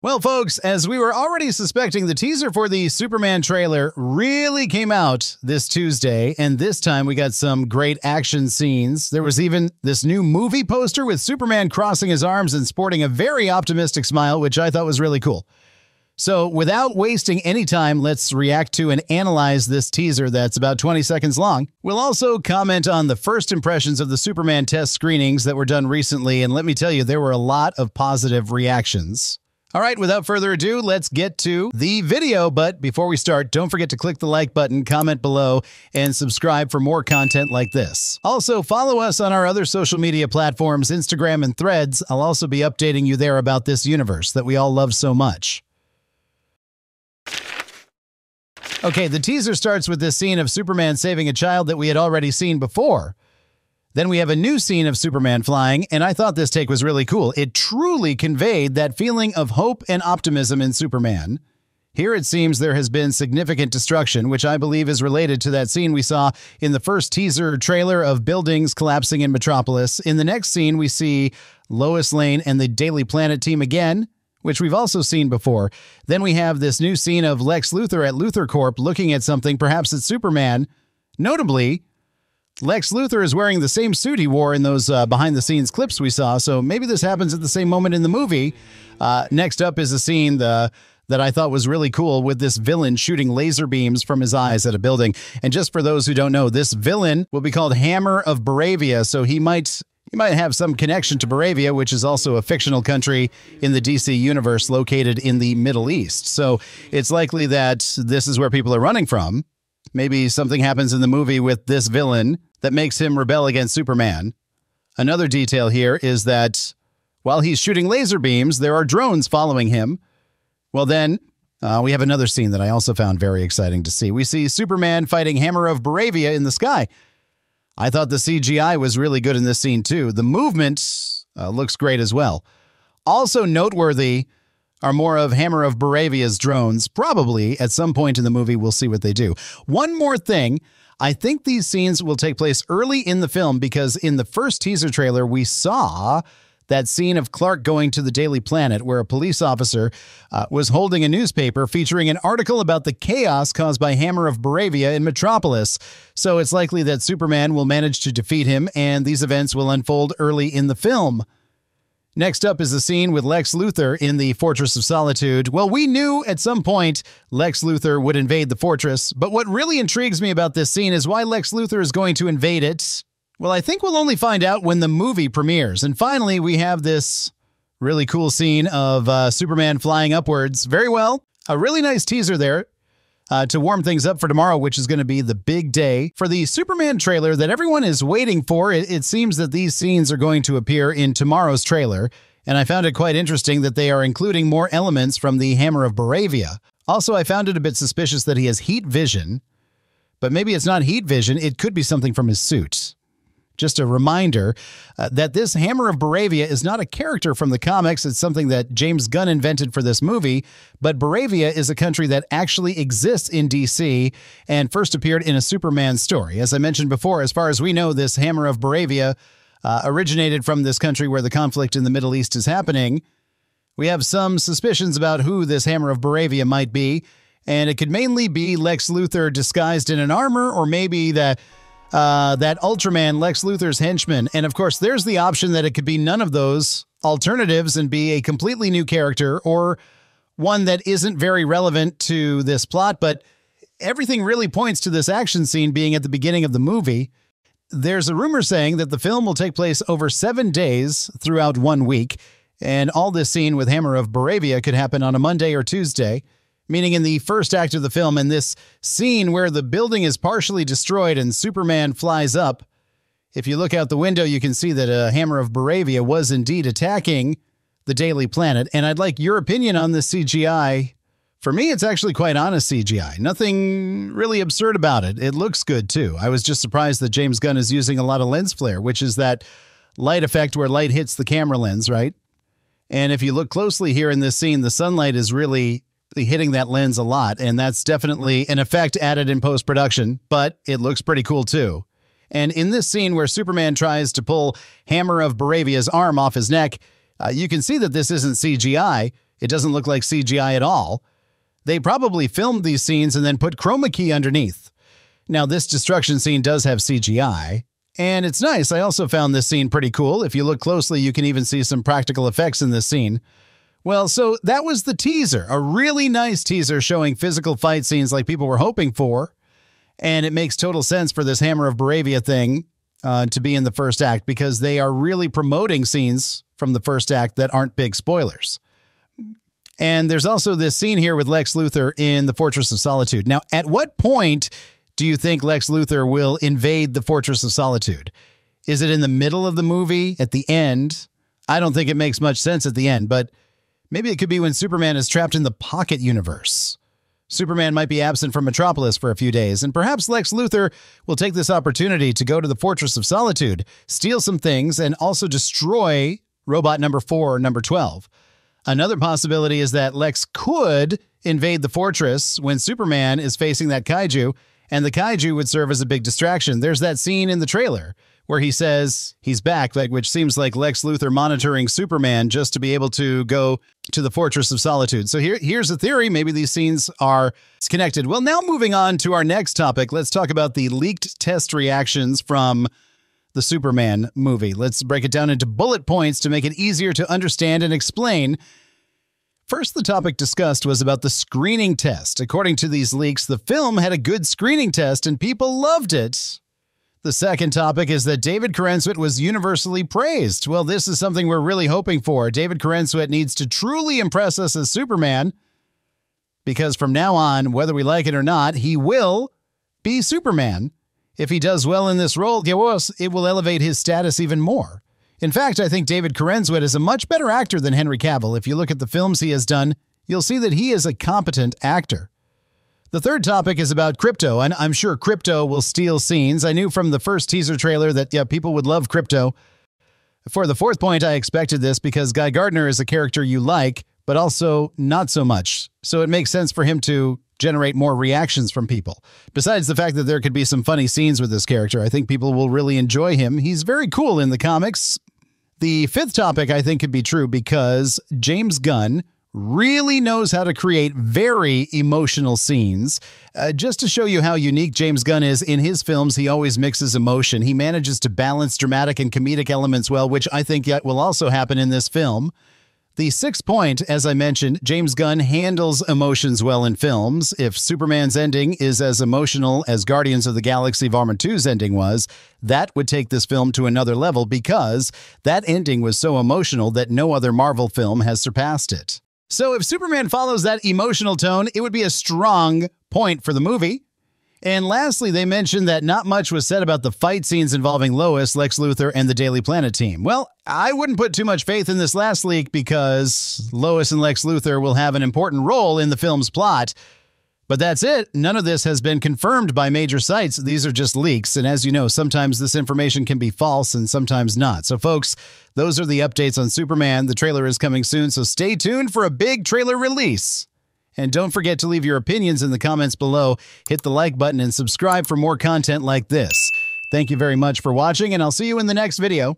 Well, folks, as we were already suspecting, the teaser for the Superman trailer really came out this Tuesday, and this time we got some great action scenes. There was even this new movie poster with Superman crossing his arms and sporting a very optimistic smile, which I thought was really cool. So without wasting any time, let's react to and analyze this teaser that's about 20 seconds long. We'll also comment on the first impressions of the Superman test screenings that were done recently, and let me tell you, there were a lot of positive reactions. All right, without further ado, let's get to the video. But before we start, don't forget to click the like button, comment below, and subscribe for more content like this. Also, follow us on our other social media platforms, Instagram and Threads. I'll also be updating you there about this universe that we all love so much. Okay, the teaser starts with this scene of Superman saving a child that we had already seen before. Then we have a new scene of Superman flying, and I thought this take was really cool. It truly conveyed that feeling of hope and optimism in Superman. Here it seems there has been significant destruction, which I believe is related to that scene we saw in the first teaser trailer of buildings collapsing in Metropolis. In the next scene, we see Lois Lane and the Daily Planet team again, which we've also seen before. Then we have this new scene of Lex Luthor at Luthor Corp looking at something, perhaps it's Superman. Notably, Lex Luthor is wearing the same suit he wore in those behind-the-scenes clips we saw, so maybe this happens at the same moment in the movie. Next up is a scene that I thought was really cool with this villain shooting laser beams from his eyes at a building. And just for those who don't know, this villain will be called Hammer of Baravia, so he might have some connection to Baravia, which is also a fictional country in the DC universe located in the Middle East. So it's likely that this is where people are running from. Maybe something happens in the movie with this villain that makes him rebel against Superman. Another detail here is that while he's shooting laser beams, there are drones following him. Well, then we have another scene that I also found very exciting to see. We see Superman fighting Hammer of Baravia in the sky. I thought the CGI was really good in this scene, too. The movement looks great as well. Also noteworthy are more of Hammer of Baravia's drones. Probably at some point in the movie, we'll see what they do. One more thing. I think these scenes will take place early in the film because in the first teaser trailer, we saw that scene of Clark going to the Daily Planet where a police officer was holding a newspaper featuring an article about the chaos caused by Hammer of Baravia in Metropolis. So it's likely that Superman will manage to defeat him and these events will unfold early in the film. Next up is a scene with Lex Luthor in the Fortress of Solitude. Well, we knew at some point Lex Luthor would invade the fortress, but what really intrigues me about this scene is why Lex Luthor is going to invade it. Well, I think we'll only find out when the movie premieres. And finally, we have this really cool scene of Superman flying upwards. Very well. A really nice teaser there to warm things up for tomorrow, which is going to be the big day for the Superman trailer that everyone is waiting for. It seems that these scenes are going to appear in tomorrow's trailer, and I found it quite interesting that they are including more elements from the Hammer of Baravia. Also, I found it a bit suspicious that he has heat vision, but maybe it's not heat vision. It could be something from his suit. Just a reminder that this Hammer of Baravia is not a character from the comics. It's something that James Gunn invented for this movie. But Baravia is a country that actually exists in DC and first appeared in a Superman story. As I mentioned before, as far as we know, this Hammer of Baravia originated from this country where the conflict in the Middle East is happening. We have some suspicions about who this Hammer of Baravia might be, and it could mainly be Lex Luthor disguised in an armor, or maybe that Ultraman, Lex Luthor's henchman. And of course, there's the option that it could be none of those alternatives and be a completely new character or one that isn't very relevant to this plot. But everything really points to this action scene being at the beginning of the movie. There's a rumor saying that the film will take place over 7 days throughout 1 week. And all this scene with Hammer of Baravia could happen on a Monday or Tuesday. Meaning in the first act of the film, in this scene where the building is partially destroyed and Superman flies up, if you look out the window, you can see that a Hammer of Baravia was indeed attacking the Daily Planet. And I'd like your opinion on this CGI. For me, it's actually quite honest CGI. Nothing really absurd about it. It looks good, too. I was just surprised that James Gunn is using a lot of lens flare, which is that light effect where light hits the camera lens, right? And if you look closely here in this scene, the sunlight is really hitting that lens a lot, and that's definitely an effect added in post-production, but it looks pretty cool too. And in this scene where Superman tries to pull Hammer of Baravia's arm off his neck, you can see that this isn't CGI. It doesn't look like CGI at all. They probably filmed these scenes and then put chroma key underneath. Now, this destruction scene does have CGI, and it's nice. I also found this scene pretty cool. If you look closely, you can even see some practical effects in this scene. Well, so that was the teaser, a really nice teaser showing physical fight scenes like people were hoping for. And it makes total sense for this Hammer of Baravia thing to be in the first act because they are really promoting scenes from the first act that aren't big spoilers. And there's also this scene here with Lex Luthor in the Fortress of Solitude. Now, at what point do you think Lex Luthor will invade the Fortress of Solitude? Is it in the middle of the movie, at the end? I don't think it makes much sense at the end, but maybe it could be when Superman is trapped in the Pocket Universe. Superman might be absent from Metropolis for a few days, and perhaps Lex Luthor will take this opportunity to go to the Fortress of Solitude, steal some things, and also destroy robot number 4 or number 12. Another possibility is that Lex could invade the fortress when Superman is facing that kaiju, and the kaiju would serve as a big distraction. There's that scene in the trailer where he says he's back, which seems like Lex Luthor monitoring Superman just to be able to go to the Fortress of Solitude. So here's a theory. Maybe these scenes are connected. Well, now moving on to our next topic, let's talk about the leaked test reactions from the Superman movie. Let's break it down into bullet points to make it easier to understand and explain. First, the topic discussed was about the screening test. According to these leaks, the film had a good screening test and people loved it. The second topic is that David Corenswet was universally praised. Well, this is something we're really hoping for. David Corenswet needs to truly impress us as Superman because from now on, whether we like it or not, he will be Superman. If he does well in this role, it will elevate his status even more. In fact, I think David Corenswet is a much better actor than Henry Cavill. If you look at the films he has done, you'll see that he is a competent actor. The third topic is about Crypto, and I'm sure Crypto will steal scenes. I knew from the first teaser trailer that, people would love Crypto. For the fourth point, I expected this because Guy Gardner is a character you like, but also not so much. So it makes sense for him to generate more reactions from people. Besides the fact that there could be some funny scenes with this character, I think people will really enjoy him. He's very cool in the comics. The fifth topic I think could be true because James Gunn really knows how to create very emotional scenes. Just to show you how unique James Gunn is in his films, he always mixes emotion. He manages to balance dramatic and comedic elements well, which I think will also happen in this film. The sixth point, as I mentioned, James Gunn handles emotions well in films. If Superman's ending is as emotional as Guardians of the Galaxy Vol. 2's ending was, that would take this film to another level because that ending was so emotional that no other Marvel film has surpassed it. So if Superman follows that emotional tone, it would be a strong point for the movie. And lastly, they mentioned that not much was said about the fight scenes involving Lois, Lex Luthor, and the Daily Planet team. Well, I wouldn't put too much faith in this last leak because Lois and Lex Luthor will have an important role in the film's plot. But that's it. None of this has been confirmed by major sites. These are just leaks. And as you know, sometimes this information can be false and sometimes not. So folks, those are the updates on Superman. The trailer is coming soon, so stay tuned for a big trailer release. And don't forget to leave your opinions in the comments below. Hit the like button and subscribe for more content like this. Thank you very much for watching, and I'll see you in the next video.